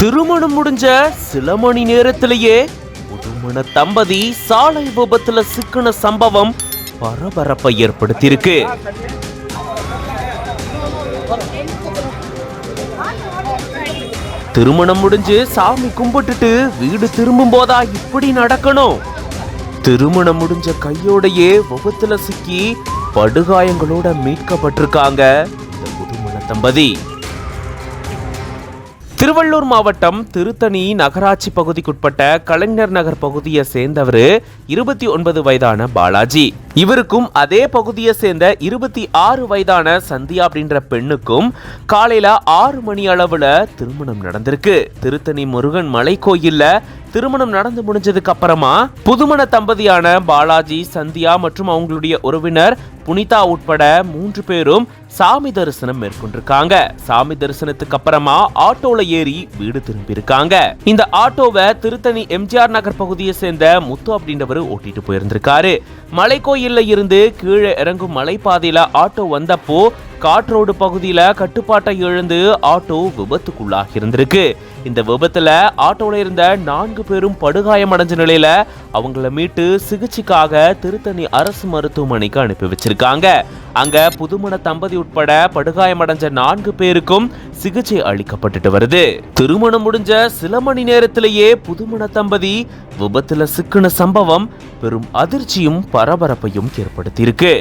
திருமணம் முடிஞ்ச சில மணி நேரத்திலேயே புதுமண தம்பதி சாலை விபத்துல சிக்கின சம்பவம் பரபரப்பை ஏற்படுத்தியிருக்கு. திருமணம் முடிஞ்சு சாமி கும்பிட்டுட்டு வீடு திரும்பும் போதா இப்படி நடக்கணும்? திருமணம் முடிஞ்ச கையோடையே விபத்துல சிக்கி படுகாயங்களோட மீட்கப்பட்டிருக்காங்க இந்த புதுமண தம்பதி. திருவள்ளூர் மாவட்டம் திருத்தணி நகராட்சி பகுதிக்குட்பட்ட கலைஞர் நகர் பகுதியை சேர்ந்தவர் 29 வயதான பாலாஜி. இவருக்கும் அதே பகுதியை சேர்ந்த 26 வயதான சந்தியா அப்படின்ற பெண்ணுக்கும் காலையில 6 மணி அளவுல திருமணம் நடந்திருக்கு. திருத்தணி முருகன் மலை கோயில்ல திருமணம் நடந்து முடிஞ்சதுக்கு அப்புறமா புதுமண தம்பதியான பாலாஜி, சந்தியா மற்றும் அவங்களுடைய உறவினர் புனிதா உட்பட 3 பேரும் சாமி தரிசனம் மேற்கொண்டிருக்காங்க. சாமி தரிசனத்துக்கு அப்புறமா ஆட்டோல ஏறி வீடு திரும்பி இருக்காங்க. இந்த ஆட்டோவை திருத்தணி எம்ஜிஆர் நகர் பகுதியை சேர்ந்த முத்து அப்படின்றவர் ஓட்டிட்டு போயிருந்திருக்காரு. மலை கோயில்ல இருந்து கீழே இறங்கும் மலைப்பாதையில ஆட்டோ வந்தப்போ காட்ரோடு பகுதியில கட்டுப்பாட்டை இழந்து ஆட்டோ விபத்துக்குள்ளாகி இருந்திருக்கு. இந்த விபத்துல ஆட்டோல இருந்த 4 பேரும் படுகாயமடைஞ்ச நிலையில அவங்கள மீட்டு சிகிச்சைக்காக திருத்தணி அரசு மருத்துவமனைக்கு அனுப்பி வச்சிருக்காங்க. அங்க புதுமண தம்பதி உட்பட படுகாயமடைஞ்ச 4 பேருக்கும் சிகிச்சை அளிக்கப்பட்டுட்டு வருது. திருமணம் முடிஞ்ச சில மணி நேரத்திலேயே புதுமண தம்பதி விபத்துல சிக்கின சம்பவம் பெரும் அதிர்ச்சியும் பரபரப்பையும் ஏற்படுத்தியிருக்கு.